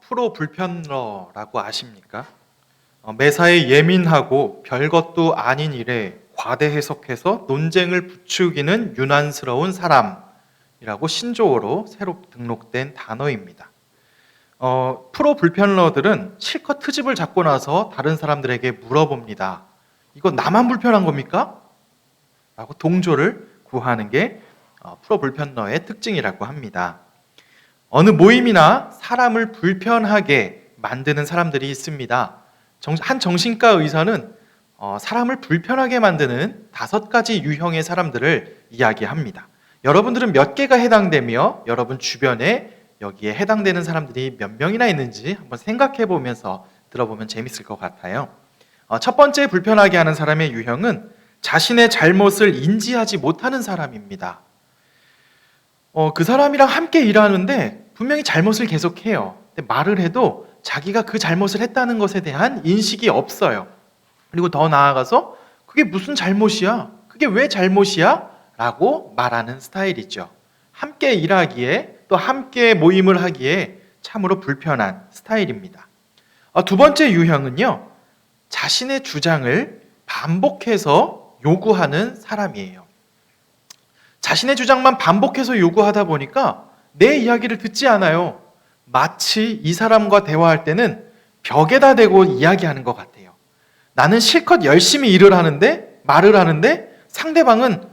프로 불편러라고 아십니까? 매사에 예민하고 별것도 아닌 일에 과대 해석해서 논쟁을 부추기는 유난스러운 사람이라고 신조어로 새로 등록된 단어입니다. 프로 불편러들은 실컷 트집을 잡고 나서 다른 사람들에게 물어봅니다. 이거 나만 불편한 겁니까? 라고 동조를 구하는 게 프로 불편러의 특징이라고 합니다. 어느 모임이나 사람을 불편하게 만드는 사람들이 있습니다. 한 정신과 의사는 사람을 불편하게 만드는 5가지 유형의 사람들을 이야기합니다. 여러분들은 몇 개가 해당되며 여러분 주변에 여기에 해당되는 사람들이 몇 명이나 있는지 한번 생각해 보면서 들어보면 재밌을 것 같아요. 첫 번째 불편하게 하는 사람의 유형은 자신의 잘못을 인지하지 못하는 사람입니다. 그 사람이랑 함께 일하는데 분명히 잘못을 계속해요. 근데 말을 해도 자기가 그 잘못을 했다는 것에 대한 인식이 없어요. 그리고 더 나아가서 그게 무슨 잘못이야? 그게 왜 잘못이야? 라고 말하는 스타일이죠. 함께 일하기에 또 함께 모임을 하기에 참으로 불편한 스타일입니다. 두 번째 유형은요, 자신의 주장을 반복해서 요구하는 사람이에요. 자신의 주장만 반복해서 요구하다 보니까 내 이야기를 듣지 않아요. 마치 이 사람과 대화할 때는 벽에다 대고 이야기하는 것 같아요. 나는 실컷 열심히 말을 하는데 상대방은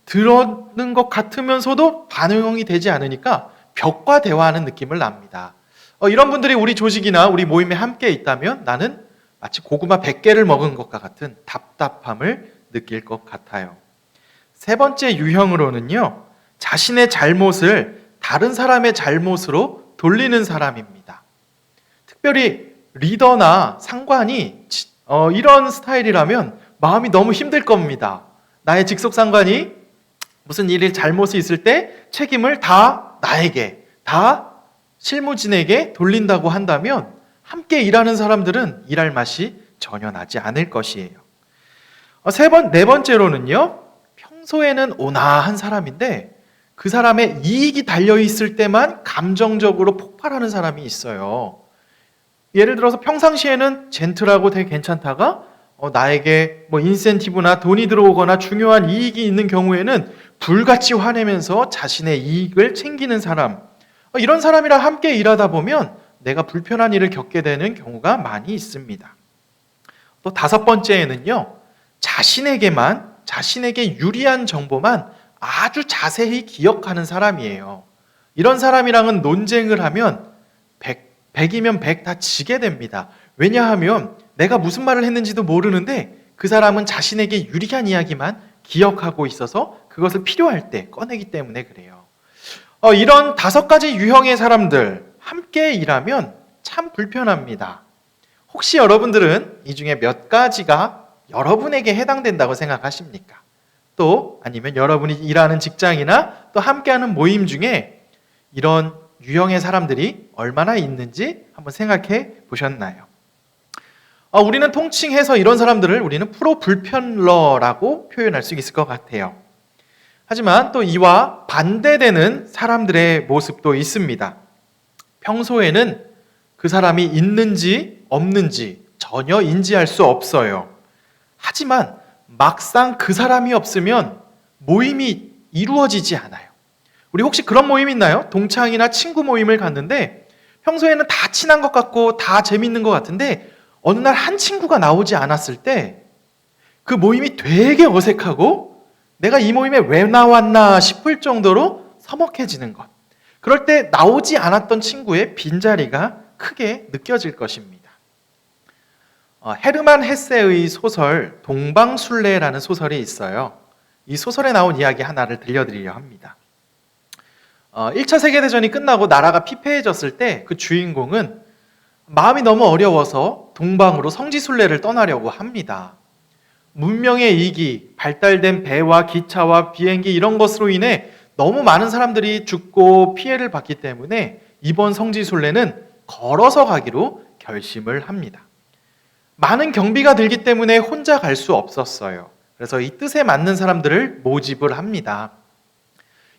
들었는 것 같으면서도 반응이 되지 않으니까 벽과 대화하는 느낌을 납니다. 이런 분들이 우리 조직이나 우리 모임에 함께 있다면 나는 마치 고구마 100개를 먹은 것과 같은 답답함을 느낄 것 같아요. 세 번째 유형으로는요, 자신의 잘못을 다른 사람의 잘못으로 돌리는 사람입니다. 특별히 리더나 상관이 이런 스타일이라면 마음이 너무 힘들 겁니다. 나의 직속 상관이 무슨 일이 잘못이 있을 때 책임을 다 나에게, 다 실무진에게 돌린다고 한다면 함께 일하는 사람들은 일할 맛이 전혀 나지 않을 것이에요. 네 번째로는요, 평소에는 온화한 사람인데 그 사람의 이익이 달려있을 때만 감정적으로 폭발하는 사람이 있어요. 예를 들어서 평상시에는 젠틀하고 되게 괜찮다가 나에게 인센티브나 돈이 들어오거나 중요한 이익이 있는 경우에는 불같이 화내면서 자신의 이익을 챙기는 사람, 이런 사람이랑 함께 일하다 보면 내가 불편한 일을 겪게 되는 경우가 많이 있습니다. 또 5번째에는요, 자신에게 유리한 정보만 아주 자세히 기억하는 사람이에요. 이런 사람이랑은 논쟁을 하면 100이면 100 다 지게 됩니다. 왜냐하면 내가 무슨 말을 했는지도 모르는데 그 사람은 자신에게 유리한 이야기만 기억하고 있어서 그것을 필요할 때 꺼내기 때문에 그래요. 이런 5가지 유형의 사람들 함께 일하면 참 불편합니다. 혹시 여러분들은 이 중에 몇 가지가 여러분에게 해당된다고 생각하십니까? 또 아니면 여러분이 일하는 직장이나 또 함께하는 모임 중에 이런 유형의 사람들이 얼마나 있는지 한번 생각해 보셨나요? 우리는 통칭해서 이런 사람들을 우리는 프로 불편러라고 표현할 수 있을 것 같아요. 하지만 또 이와 반대되는 사람들의 모습도 있습니다. 평소에는 그 사람이 있는지 없는지 전혀 인지할 수 없어요. 하지만 막상 그 사람이 없으면 모임이 이루어지지 않아요. 우리 혹시 그런 모임 있나요? 동창이나 친구 모임을 갔는데 평소에는 다 친한 것 같고 다 재밌는 것 같은데 어느 날 한 친구가 나오지 않았을 때 그 모임이 되게 어색하고 내가 이 모임에 왜 나왔나 싶을 정도로 서먹해지는 것. 그럴 때 나오지 않았던 친구의 빈자리가 크게 느껴질 것입니다. 헤르만 헤세의 소설 동방술래라는 소설이 있어요. 이 소설에 나온 이야기 하나를 들려드리려 합니다. 1차 세계대전이 끝나고 나라가 피폐해졌을 때 그 주인공은 마음이 너무 어려워서 동방으로 성지순례를 떠나려고 합니다. 문명의 이기, 발달된 배와 기차와 비행기 이런 것으로 인해 너무 많은 사람들이 죽고 피해를 받기 때문에 이번 성지순례는 걸어서 가기로 결심을 합니다. 많은 경비가 들기 때문에 혼자 갈 수 없었어요. 그래서 이 뜻에 맞는 사람들을 모집을 합니다.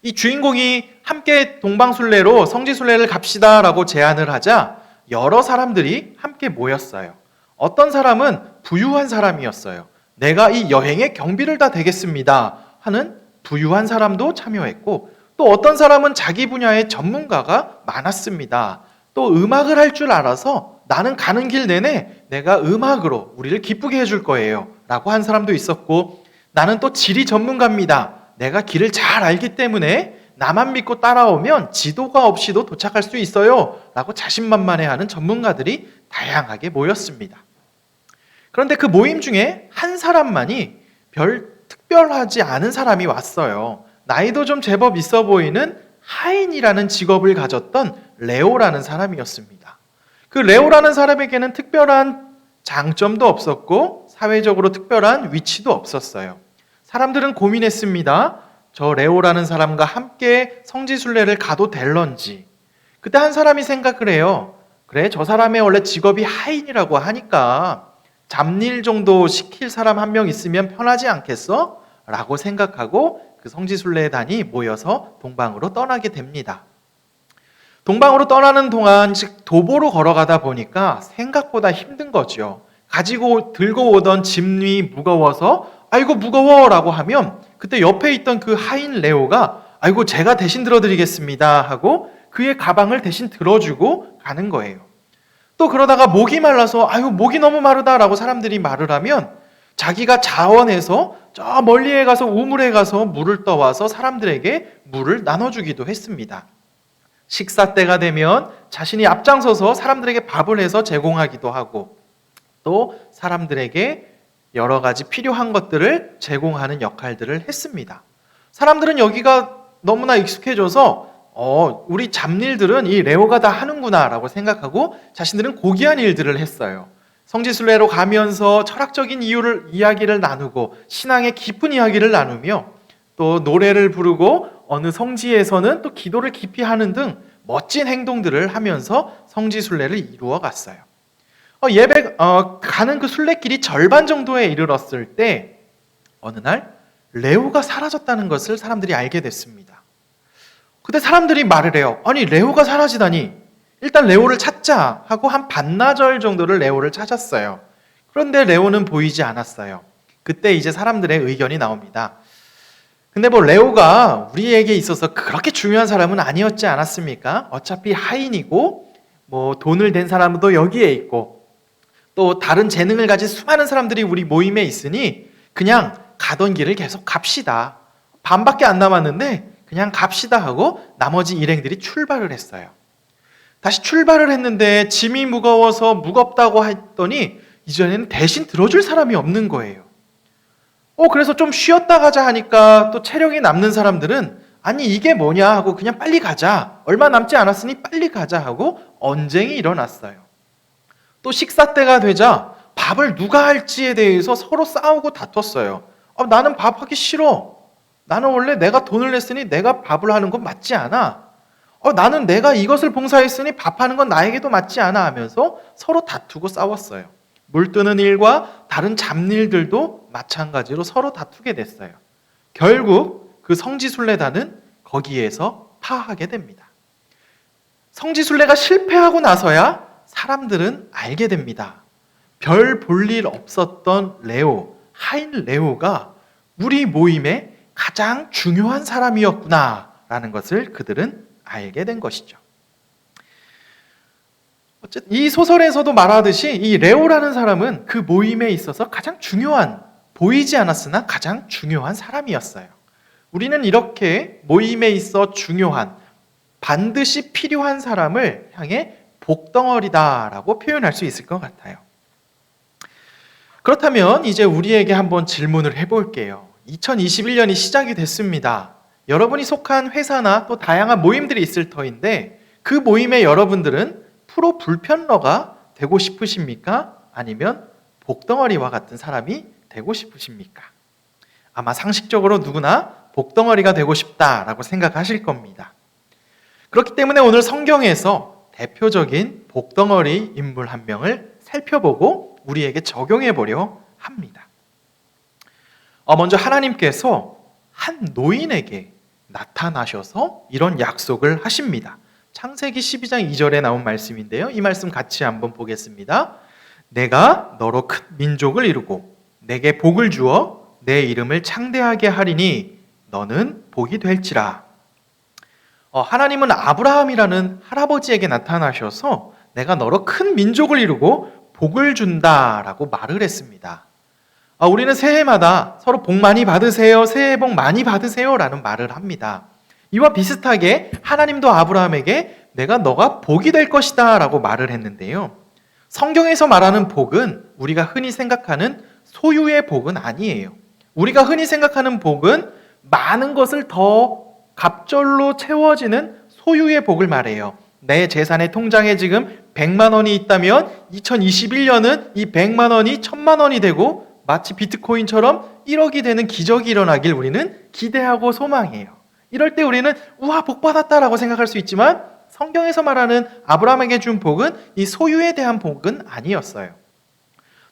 이 주인공이 함께 동방순례로 성지순례를 갑시다라고 제안을 하자 여러 사람들이 함께 모였어요. 어떤 사람은 부유한 사람이었어요. 내가 이 여행의 경비를 다 대겠습니다 하는 부유한 사람도 참여했고, 또 어떤 사람은 자기 분야의 전문가가 많았습니다. 또 음악을 할 줄 알아서 나는 가는 길 내내 내가 음악으로 우리를 기쁘게 해줄 거예요 라고 한 사람도 있었고, 나는 또 지리 전문가입니다. 내가 길을 잘 알기 때문에 나만 믿고 따라오면 지도가 없이도 도착할 수 있어요 라고 자신만만해하는 전문가들이 다양하게 모였습니다. 그런데 그 모임 중에 한 사람만이 별 특별하지 않은 사람이 왔어요. 나이도 좀 제법 있어 보이는 하인이라는 직업을 가졌던 레오라는 사람이었습니다. 그 레오라는 사람에게는 특별한 장점도 없었고 사회적으로 특별한 위치도 없었어요. 사람들은 고민했습니다. 저 레오라는 사람과 함께 성지순례를 가도 될런지. 그때 한 사람이 생각을 해요. 그래, 저 사람의 원래 직업이 하인이라고 하니까 잡일 정도 시킬 사람 한 명 있으면 편하지 않겠어? 라고 생각하고 그 성지순례단이 모여서 동방으로 떠나게 됩니다. 동방으로 떠나는 동안 즉 도보로 걸어가다 보니까 생각보다 힘든 거죠. 들고 오던 짐이 무거워서 아이고 무거워 라고 하면 그때 옆에 있던 그 하인 레오가 아이고 제가 대신 들어드리겠습니다 하고 그의 가방을 대신 들어주고 가는 거예요. 또 그러다가 목이 말라서 아유 목이 너무 마르다라고 사람들이 말을 하면 자기가 자원해서 저 멀리에 가서 우물에 가서 물을 떠와서 사람들에게 물을 나눠주기도 했습니다. 식사 때가 되면 자신이 앞장서서 사람들에게 밥을 해서 제공하기도 하고 또 사람들에게 여러 가지 필요한 것들을 제공하는 역할들을 했습니다. 사람들은 여기가 너무나 익숙해져서 우리 잡일들은 이 레오가 다 하는구나 라고 생각하고 자신들은 고귀한 일들을 했어요. 성지순례로 가면서 철학적인 이야기를 나누고 신앙의 깊은 이야기를 나누며 또 노래를 부르고 어느 성지에서는 또 기도를 깊이 하는 등 멋진 행동들을 하면서 성지순례를 이루어 갔어요. 가는 그 순례길이 절반 정도에 이르렀을 때 어느 날 레오가 사라졌다는 것을 사람들이 알게 됐습니다. 그때 사람들이 말을 해요. 아니 레오가 사라지다니 일단 레오를 찾자 하고 한 반나절 정도를 레오를 찾았어요. 그런데 레오는 보이지 않았어요. 그때 이제 사람들의 의견이 나옵니다. 근데 뭐 레오가 우리에게 있어서 그렇게 중요한 사람은 아니었지 않았습니까? 어차피 하인이고 뭐 돈을 댄 사람도 여기에 있고 또 다른 재능을 가진 수많은 사람들이 우리 모임에 있으니 그냥 가던 길을 계속 갑시다. 반밖에 안 남았는데 그냥 갑시다 하고 나머지 일행들이 출발을 했어요. 다시 출발을 했는데 짐이 무거워서 무겁다고 했더니 이전에는 대신 들어줄 사람이 없는 거예요. 그래서 좀 쉬었다 가자 하니까 또 체력이 남는 사람들은 아니 이게 뭐냐 하고 그냥 빨리 가자. 얼마 남지 않았으니 빨리 가자 하고 언쟁이 일어났어요. 또 식사 때가 되자 밥을 누가 할지에 대해서 서로 싸우고 다퉜어요. 나는 밥하기 싫어. 나는 원래 내가 돈을 냈으니 내가 밥을 하는 건 맞지 않아. 나는 내가 이것을 봉사했으니 밥하는 건 나에게도 맞지 않아 하면서 서로 다투고 싸웠어요. 물 뜨는 일과 다른 잡일들도 마찬가지로 서로 다투게 됐어요. 결국 그 성지순례단은 거기에서 파하게 됩니다. 성지순례가 실패하고 나서야 사람들은 알게 됩니다. 별 볼 일 없었던 레오, 하인 레오가 우리 모임의 가장 중요한 사람이었구나라는 것을 그들은 알게 된 것이죠. 어쨌든 이 소설에서도 말하듯이 이 레오라는 사람은 그 모임에 있어서 가장 중요한, 보이지 않았으나 가장 중요한 사람이었어요. 우리는 이렇게 모임에 있어 중요한, 반드시 필요한 사람을 향해 복덩어리다라고 표현할 수 있을 것 같아요. 그렇다면 이제 우리에게 한번 질문을 해볼게요. 2021년이 시작이 됐습니다. 여러분이 속한 회사나 또 다양한 모임들이 있을 터인데 그 모임의 여러분들은 프로 불편러가 되고 싶으십니까? 아니면 복덩어리와 같은 사람이 되고 싶으십니까? 아마 상식적으로 누구나 복덩어리가 되고 싶다라고 생각하실 겁니다. 그렇기 때문에 오늘 성경에서 대표적인 복덩어리 인물 한 명을 살펴보고 우리에게 적용해 보려 합니다. 먼저 하나님께서 한 노인에게 나타나셔서 이런 약속을 하십니다. 창세기 12장 2절에 나온 말씀인데요. 이 말씀 같이 한번 보겠습니다. 내가 너로 큰 민족을 이루고 내게 복을 주어 내 이름을 창대하게 하리니 너는 복이 될지라. 하나님은 아브라함이라는 할아버지에게 나타나셔서 내가 너로 큰 민족을 이루고 복을 준다라고 말을 했습니다. 우리는 새해마다 서로 복 많이 받으세요, 새해 복 많이 받으세요 라는 말을 합니다. 이와 비슷하게 하나님도 아브라함에게 내가 너가 복이 될 것이다 라고 말을 했는데요. 성경에서 말하는 복은 우리가 흔히 생각하는 소유의 복은 아니에요. 우리가 흔히 생각하는 복은 많은 것을 더 갑절로 채워지는 소유의 복을 말해요. 내 재산의 통장에 지금 100만 원이 있다면 2021년은 이 100만 원이 1000만 원이 되고 마치 비트코인처럼 1억이 되는 기적이 일어나길 우리는 기대하고 소망해요. 이럴 때 우리는 우와 복 받았다라고 생각할 수 있지만 성경에서 말하는 아브라함에게 준 복은 이 소유에 대한 복은 아니었어요.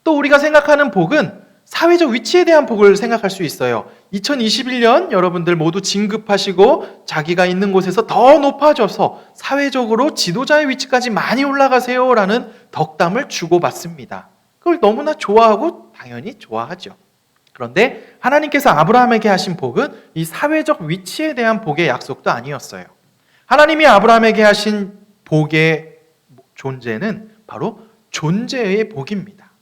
또 우리가 생각하는 복은 사회적 위치에 대한 복을 생각할 수 있어요. 2021년 여러분들 모두 진급하시고 자기가 있는 곳에서 더 높아져서 사회적으로 지도자의 위치까지 많이 올라가세요라는 덕담을 주고받습니다. 그걸 너무나 좋아하고 당연히 좋아하죠. 그런데 하나님께서 아브라함에게 하신 복은 이 사회적 위치에 대한 복의 약속도 아니었어요. 하나님이 아브라함에게 하신 복의 존재는 바로 존재의 복입니다.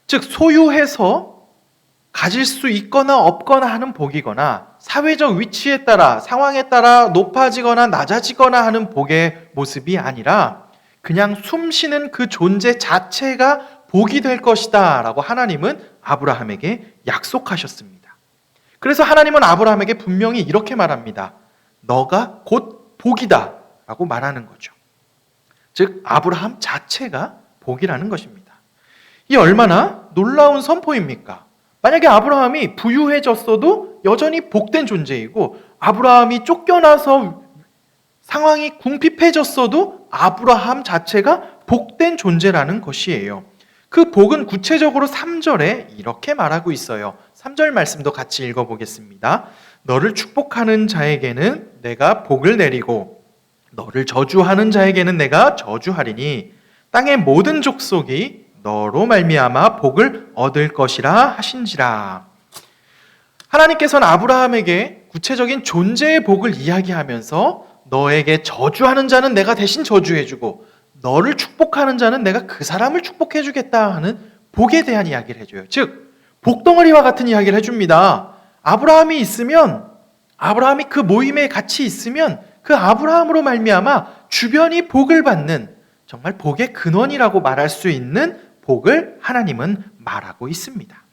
즉 소유해서 가질 수 있거나 없거나 하는 복이거나 사회적 위치에 따라 상황에 따라 높아지거나 낮아지거나 하는 복의 모습이 아니라 그냥 숨쉬는 그 존재 자체가 복이 될 것이다 라고 하나님은 아브라함에게 약속하셨습니다. 그래서 하나님은 아브라함에게 분명히 이렇게 말합니다. 너가 곧 복이다 라고 말하는 거죠. 즉 아브라함 자체가 복이라는 것입니다. 이 얼마나 놀라운 선포입니까? 만약에 아브라함이 부유해졌어도 여전히 복된 존재이고 아브라함이 쫓겨나서 상황이 궁핍해졌어도 아브라함 자체가 복된 존재라는 것이에요. 그 복은 구체적으로 3절에 이렇게 말하고 있어요. 3절 말씀도 같이 읽어보겠습니다. 너를 축복하는 자에게는 내가 복을 내리고 너를 저주하는 자에게는 내가 저주하리니 땅의 모든 족속이 너로 말미암아 복을 얻을 것이라 하신지라. 하나님께서는 아브라함에게 구체적인 존재의 복을 이야기하면서 너에게 저주하는 자는 내가 대신 저주해주고 너를 축복하는 자는 내가 그 사람을 축복해주겠다 하는 복에 대한 이야기를 해줘요. 즉 복덩어리와 같은 이야기를 해줍니다. 아브라함이 있으면 아브라함이 그 모임에 같이 있으면 그 아브라함으로 말미암아 주변이 복을 받는 정말 복의 근원이라고 말할 수 있는 복을 하나님은 말하고 있습니다.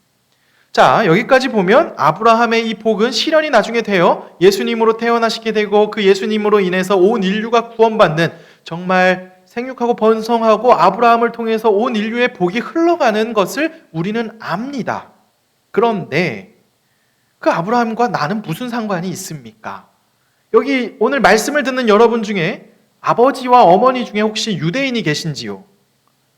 자, 여기까지 보면 아브라함의 이 복은 실현이 나중에 되어 예수님으로 태어나시게 되고 그 예수님으로 인해서 온 인류가 구원받는 정말 생육하고 번성하고 아브라함을 통해서 온 인류의 복이 흘러가는 것을 우리는 압니다. 그런데 그 아브라함과 나는 무슨 상관이 있습니까? 여기 오늘 말씀을 듣는 여러분 중에 아버지와 어머니 중에 혹시 유대인이 계신지요?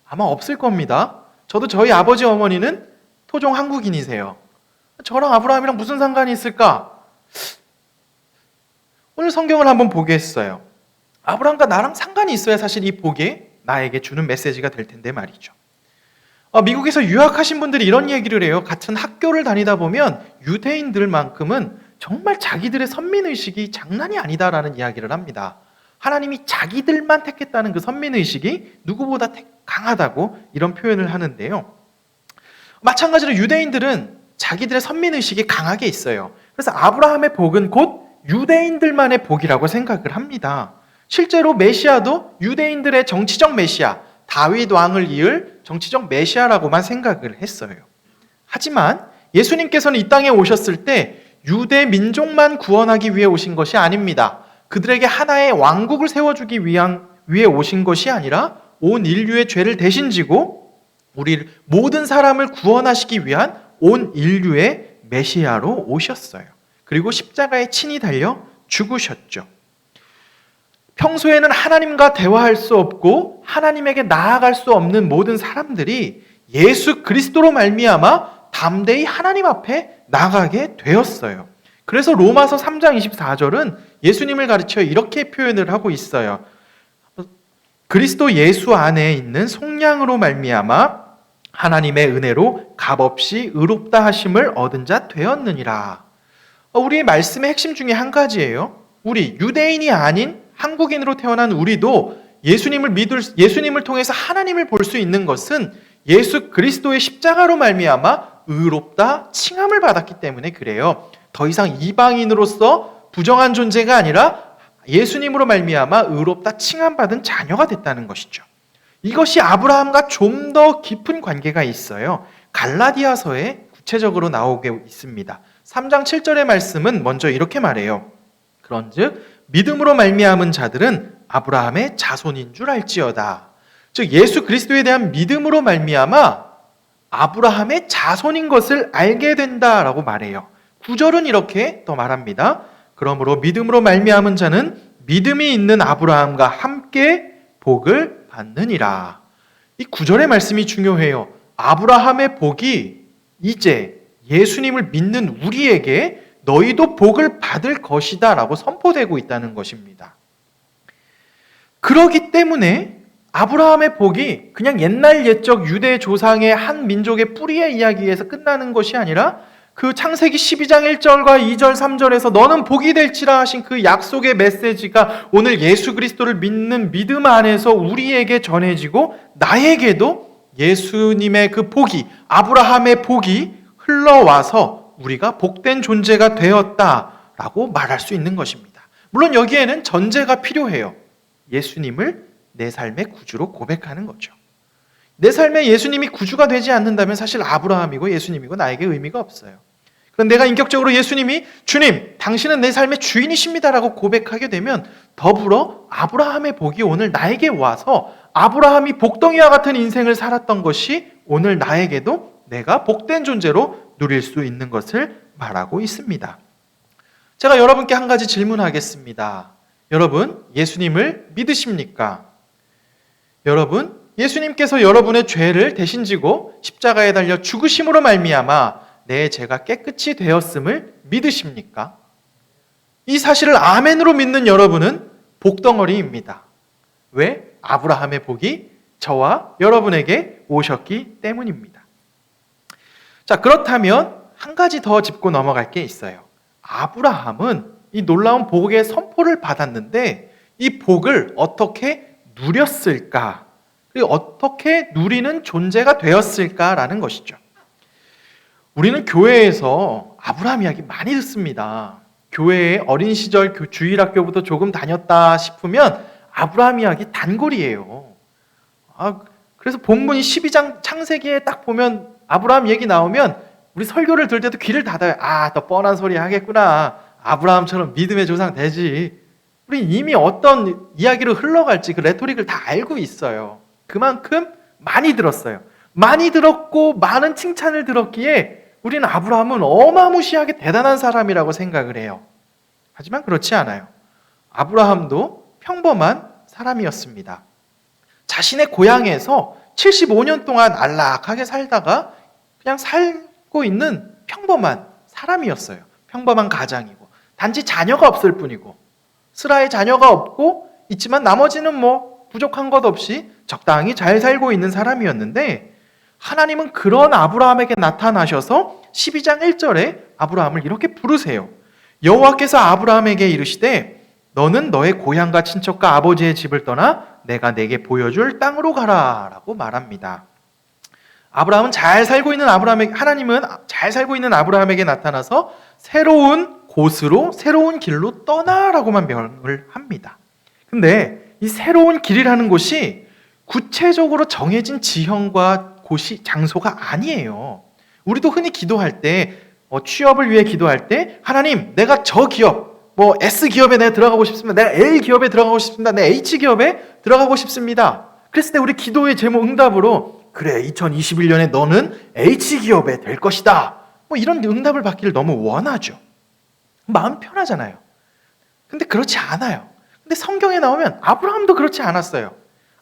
아마 없을 겁니다. 저도 저희 아버지 어머니는 토종 한국인이세요. 저랑 아브라함이랑 무슨 상관이 있을까? 오늘 성경을 한번 보겠어요. 아브라함과 나랑 상관이 있어야 사실 이 복이 나에게 주는 메시지가 될 텐데 말이죠. 미국에서 유학하신 분들이 이런 얘기를 해요. 같은 학교를 다니다 보면 유대인들만큼은 정말 자기들의 선민의식이 장난이 아니다라는 이야기를 합니다. 하나님이 자기들만 택했다는 그 선민의식이 누구보다 강하다고 이런 표현을 하는데요. 마찬가지로 유대인들은 자기들의 선민의식이 강하게 있어요. 그래서 아브라함의 복은 곧 유대인들만의 복이라고 생각을 합니다. 실제로 메시아도 유대인들의 정치적 메시아, 다윗 왕을 이을 정치적 메시아라고만 생각을 했어요. 하지만 예수님께서는 이 땅에 오셨을 때 유대 민족만 구원하기 위해 오신 것이 아닙니다. 그들에게 하나의 왕국을 세워주기 위해 오신 것이 아니라 온 인류의 죄를 대신 지고 우리 모든 사람을 구원하시기 위한 온 인류의 메시아로 오셨어요. 그리고 십자가에 친히 달려 죽으셨죠. 평소에는 하나님과 대화할 수 없고 하나님에게 나아갈 수 없는 모든 사람들이 예수 그리스도로 말미암아 담대히 하나님 앞에 나가게 되었어요. 그래서 로마서 3장 24절은 예수님을 가르쳐 이렇게 표현을 하고 있어요. 그리스도 예수 안에 있는 속량으로 말미암아 하나님의 은혜로 값없이 의롭다 하심을 얻은 자 되었느니라. 우리의 말씀의 핵심 중에 한 가지예요. 우리 유대인이 아닌 한국인으로 태어난 우리도 예수님을 통해서 하나님을 볼 수 있는 것은 예수 그리스도의 십자가로 말미암아 의롭다 칭함을 받았기 때문에 그래요. 더 이상 이방인으로서 부정한 존재가 아니라 예수님으로 말미암아 의롭다 칭함받은 자녀가 됐다는 것이죠. 이것이 아브라함과 좀 더 깊은 관계가 있어요. 갈라디아서에 구체적으로 나오고 있습니다. 3장 7절의 말씀은 먼저 이렇게 말해요. 그런즉 믿음으로 말미암은 자들은 아브라함의 자손인 줄 알지어다. 즉 예수 그리스도에 대한 믿음으로 말미암아 아브라함의 자손인 것을 알게 된다라고 말해요. 9절은 이렇게 또 말합니다. 그러므로 믿음으로 말미암은 자는 믿음이 있는 아브라함과 함께 복을 받느니라. 이 9절의 말씀이 중요해요. 아브라함의 복이 이제 예수님을 믿는 우리에게 너희도 복을 받을 것이다 라고 선포되고 있다는 것입니다. 그러기 때문에 아브라함의 복이 그냥 옛날 옛적 유대 조상의 한 민족의 뿌리의 이야기에서 끝나는 것이 아니라 그 창세기 12장 1절과 2절 3절에서 너는 복이 될지라 하신 그 약속의 메시지가 오늘 예수 그리스도를 믿는 믿음 안에서 우리에게 전해지고 나에게도 예수님의 그 복이 아브라함의 복이 흘러와서 우리가 복된 존재가 되었다라고 말할 수 있는 것입니다. 물론 여기에는 전제가 필요해요. 예수님을 내 삶의 구주로 고백하는 거죠. 내 삶에 예수님이 구주가 되지 않는다면 사실 아브라함이고 예수님이고 나에게 의미가 없어요. 그런데 내가 인격적으로 예수님이 주님, 당신은 내 삶의 주인이십니다라고 고백하게 되면 더불어 아브라함의 복이 오늘 나에게 와서 아브라함이 복덩이와 같은 인생을 살았던 것이 오늘 나에게도 내가 복된 존재로 누릴 수 있는 것을 말하고 있습니다. 제가 여러분께 한 가지 질문하겠습니다. 여러분, 예수님을 믿으십니까? 여러분, 예수님께서 여러분의 죄를 대신 지고 십자가에 달려 죽으심으로 말미암아 내 죄가 깨끗이 되었음을 믿으십니까? 이 사실을 아멘으로 믿는 여러분은 복덩어리입니다. 왜? 아브라함의 복이 저와 여러분에게 오셨기 때문입니다. 자, 그렇다면 한 가지 더 짚고 넘어갈 게 있어요. 아브라함은 이 놀라운 복의 선포를 받았는데 이 복을 어떻게 누렸을까? 그리고 어떻게 누리는 존재가 되었을까라는 것이죠. 우리는 교회에서 아브라함 이야기 많이 듣습니다. 교회에 어린 시절 주일학교부터 조금 다녔다 싶으면 아브라함 이야기 단골이에요. 그래서 본문이 12장 창세기에 딱 보면 아브라함 얘기 나오면 우리 설교를 들을 때도 귀를 닫아요. 또 뻔한 소리 하겠구나. 아브라함처럼 믿음의 조상 되지. 우리 이미 어떤 이야기로 흘러갈지 그 레토릭을 다 알고 있어요. 그만큼 많이 들었어요. 많이 들었고 많은 칭찬을 들었기에 우리는 아브라함은 어마무시하게 대단한 사람이라고 생각을 해요. 하지만 그렇지 않아요. 아브라함도 평범한 사람이었습니다. 자신의 고향에서 75년 동안 안락하게 살다가 그냥 살고 있는 평범한 사람이었어요. 평범한 가장이고 단지 자녀가 없을 뿐이고 스라의 자녀가 없고 있지만 나머지는 부족한 것 없이 적당히 잘 살고 있는 사람이었는데 하나님은 그런 아브라함에게 나타나셔서 12장 1절에 아브라함을 이렇게 부르세요. 여호와께서 아브라함에게 이르시되 너는 너의 고향과 친척과 아버지의 집을 떠나 내가 내게 보여줄 땅으로 가라 라고 말합니다. 하나님은 잘 살고 있는 아브라함에게 나타나서 새로운 곳으로 새로운 길로 떠나라고만 명을 합니다. 근데 이 새로운 길이라는 곳이 구체적으로 정해진 지형과 장소가 아니에요. 우리도 흔히 기도할 때 취업을 위해 기도할 때 하나님 내가 저 기업 S기업에 내가 들어가고 싶습니다. 내가 L기업에 들어가고 싶습니다. 내가 H기업에 들어가고 싶습니다. 그랬을 때 우리 기도의 제목 응답으로 그래 2021년에 너는 H기업에 될 것이다. 이런 응답을 받기를 너무 원하죠. 마음 편하잖아요. 근데 그렇지 않아요. 근데 성경에 나오면 아브라함도 그렇지 않았어요.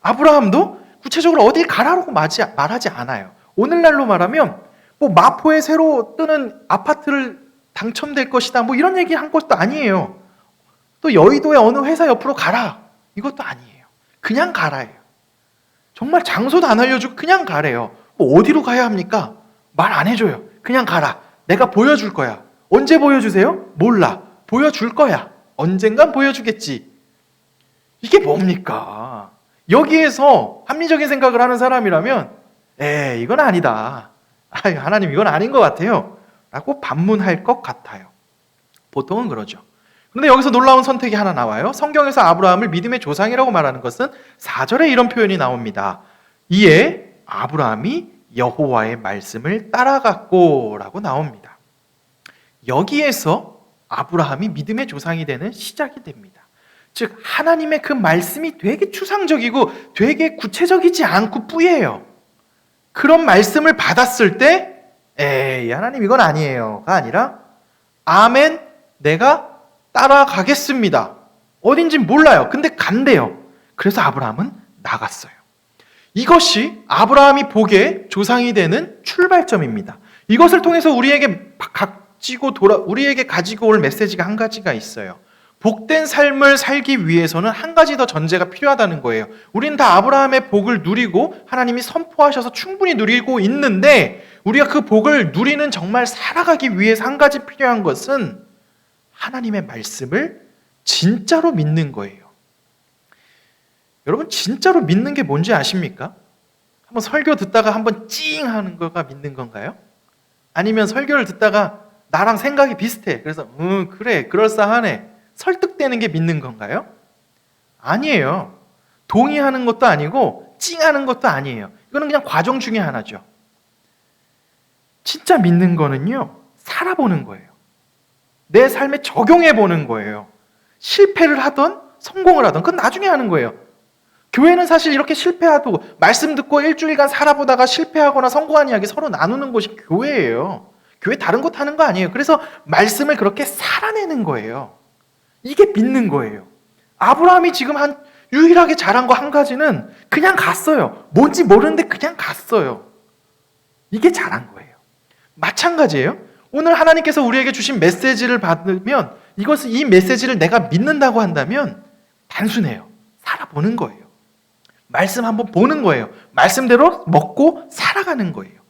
아브라함도 구체적으로 어딜 가라고 말하지 않아요. 오늘날로 말하면 마포에 새로 뜨는 아파트를 당첨될 것이다. 뭐 이런 얘기 한 것도 아니에요. 또 여의도의 어느 회사 옆으로 가라. 이것도 아니에요. 그냥 가라예요. 정말 장소도 안 알려주고 그냥 가래요. 뭐 어디로 가야 합니까? 말 안 해줘요. 그냥 가라. 내가 보여줄 거야. 언제 보여주세요? 몰라. 보여줄 거야. 언젠간 보여주겠지. 이게 뭡니까? 여기에서 합리적인 생각을 하는 사람이라면 이건 아니다. 하나님 이건 아닌 것 같아요. 라고 반문할 것 같아요. 보통은 그러죠. 그런데 여기서 놀라운 선택이 하나 나와요. 성경에서 아브라함을 믿음의 조상이라고 말하는 것은 4절에 이런 표현이 나옵니다. 이에 아브라함이 여호와의 말씀을 따라갔고 라고 나옵니다. 여기에서 아브라함이 믿음의 조상이 되는 시작이 됩니다. 즉 하나님의 그 말씀이 되게 추상적이고 되게 구체적이지 않고 뿌예요. 그런 말씀을 받았을 때 하나님 이건 아니에요가 아니라 아멘 내가 따라가겠습니다. 어딘지 몰라요. 근데 간대요. 그래서 아브라함은 나갔어요. 이것이 아브라함이 복의 조상이 되는 출발점입니다. 이것을 통해서 우리에게 가지고 올 메시지가 한 가지가 있어요. 복된 삶을 살기 위해서는 한 가지 더 전제가 필요하다는 거예요. 우리는 다 아브라함의 복을 누리고 하나님이 선포하셔서 충분히 누리고 있는데 우리가 그 복을 누리는 정말 살아가기 위해서 한 가지 필요한 것은 하나님의 말씀을 진짜로 믿는 거예요. 여러분 진짜로 믿는 게 뭔지 아십니까? 한번 설교 듣다가 한번 찡 하는 거가 믿는 건가요? 아니면 설교를 듣다가 나랑 생각이 비슷해. 그래서 그래 그럴싸하네. 설득되는 게 믿는 건가요? 아니에요. 동의하는 것도 아니고 찡하는 것도 아니에요. 이거는 그냥 과정 중에 하나죠. 진짜 믿는 거는요. 살아보는 거예요. 내 삶에 적용해보는 거예요. 실패를 하던 성공을 하던 그건 나중에 하는 거예요. 교회는 사실 이렇게 실패하고 말씀 듣고 일주일간 살아보다가 실패하거나 성공한 이야기 서로 나누는 곳이 교회예요. 교회 다른 곳 하는 거 아니에요. 그래서 말씀을 그렇게 살아내는 거예요. 이게 믿는 거예요. 아브라함이 지금 유일하게 잘한 거 한 가지는 그냥 갔어요. 뭔지 모르는데 그냥 갔어요. 이게 잘한 거예요. 마찬가지예요. 오늘 하나님께서 우리에게 주신 메시지를 받으면 이 메시지를 내가 믿는다고 한다면 단순해요. 살아보는 거예요. 말씀 한번 보는 거예요. 말씀대로 먹고 살아가는 거예요.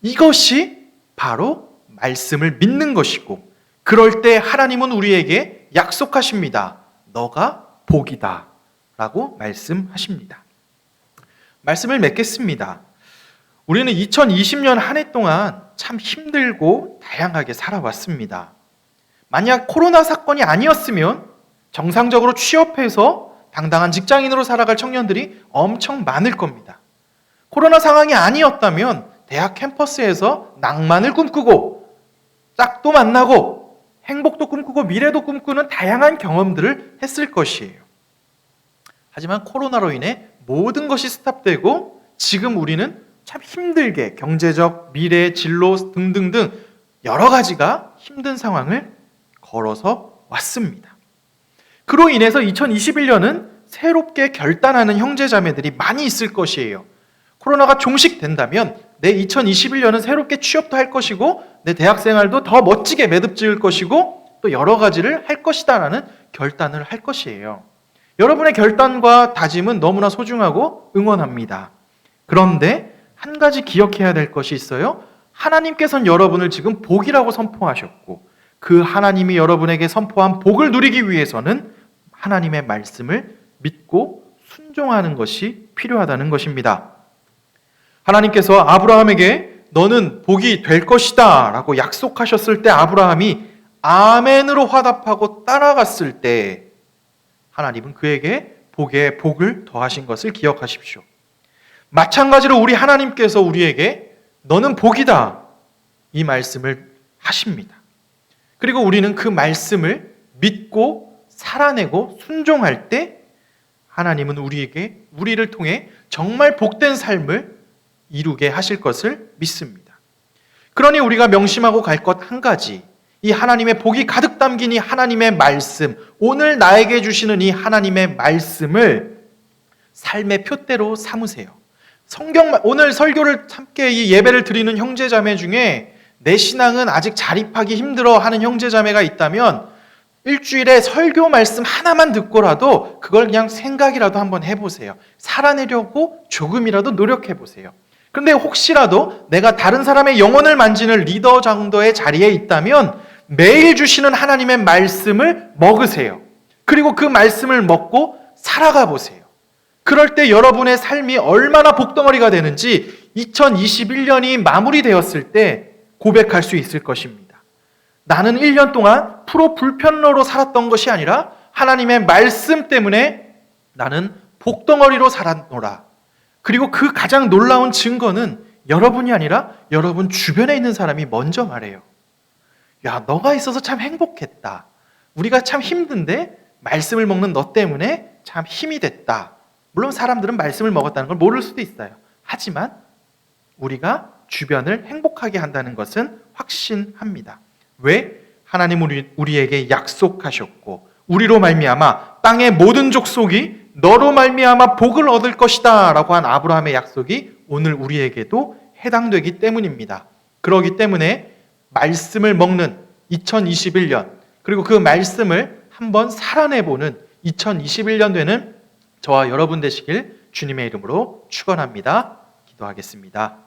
이것이 바로 말씀을 믿는 것이고 그럴 때 하나님은 우리에게 약속하십니다. 너가 복이다 라고 말씀하십니다. 말씀을 맺겠습니다. 우리는 2020년 한 해 동안 참 힘들고 다양하게 살아왔습니다. 만약 코로나 사건이 아니었으면 정상적으로 취업해서 당당한 직장인으로 살아갈 청년들이 엄청 많을 겁니다. 코로나 상황이 아니었다면 대학 캠퍼스에서 낭만을 꿈꾸고 짝도 만나고 행복도 꿈꾸고 미래도 꿈꾸는 다양한 경험들을 했을 것이에요. 하지만 코로나로 인해 모든 것이 스탑되고 지금 우리는 참 힘들게 경제적, 미래, 진로 등등등 여러 가지가 힘든 상황을 걸어서 왔습니다. 그로 인해서 2021년은 새롭게 결단하는 형제자매들이 많이 있을 것이에요. 코로나가 종식된다면 내 2021년은 새롭게 취업도 할 것이고 내 대학생활도 더 멋지게 매듭 지을 것이고 또 여러 가지를 할 것이다 라는 결단을 할 것이에요. 여러분의 결단과 다짐은 너무나 소중하고 응원합니다. 그런데 한 가지 기억해야 될 것이 있어요. 하나님께서는 여러분을 지금 복이라고 선포하셨고 그 하나님이 여러분에게 선포한 복을 누리기 위해서는 하나님의 말씀을 믿고 순종하는 것이 필요하다는 것입니다. 하나님께서 아브라함에게 너는 복이 될 것이다 라고 약속하셨을 때 아브라함이 아멘으로 화답하고 따라갔을 때 하나님은 그에게 복에 복을 더하신 것을 기억하십시오. 마찬가지로 우리 하나님께서 우리에게 너는 복이다 이 말씀을 하십니다. 그리고 우리는 그 말씀을 믿고 살아내고 순종할 때 하나님은 우리를 통해 정말 복된 삶을 이루게 하실 것을 믿습니다. 그러니 우리가 명심하고 갈 것 한 가지, 이 하나님의 복이 가득 담긴 이 하나님의 말씀, 오늘 나에게 주시는 이 하나님의 말씀을 삶의 표대로 삼으세요. 오늘 설교를 함께 이 예배를 드리는 형제자매 중에 내 신앙은 아직 자립하기 힘들어 하는 형제자매가 있다면 일주일에 설교 말씀 하나만 듣고라도 그걸 그냥 생각이라도 한번 해보세요. 살아내려고 조금이라도 노력해보세요. 근데 혹시라도 내가 다른 사람의 영혼을 만지는 리더 정도의 자리에 있다면 매일 주시는 하나님의 말씀을 먹으세요. 그리고 그 말씀을 먹고 살아가 보세요. 그럴 때 여러분의 삶이 얼마나 복덩어리가 되는지 2021년이 마무리되었을 때 고백할 수 있을 것입니다. 나는 1년 동안 프로 불편러로 살았던 것이 아니라 하나님의 말씀 때문에 나는 복덩어리로 살았노라. 그리고 그 가장 놀라운 증거는 여러분이 아니라 여러분 주변에 있는 사람이 먼저 말해요. 야, 너가 있어서 참 행복했다. 우리가 참 힘든데 말씀을 먹는 너 때문에 참 힘이 됐다. 물론 사람들은 말씀을 먹었다는 걸 모를 수도 있어요. 하지만 우리가 주변을 행복하게 한다는 것은 확신합니다. 왜? 하나님 우리에게 약속하셨고 우리로 말미암아 땅의 모든 족속이 너로 말미암아 복을 얻을 것이다 라고 한 아브라함의 약속이 오늘 우리에게도 해당되기 때문입니다. 그렇기 때문에 말씀을 먹는 2021년 그리고 그 말씀을 한번 살아내보는 2021년 되는 저와 여러분 되시길 주님의 이름으로 축원합니다. 기도하겠습니다.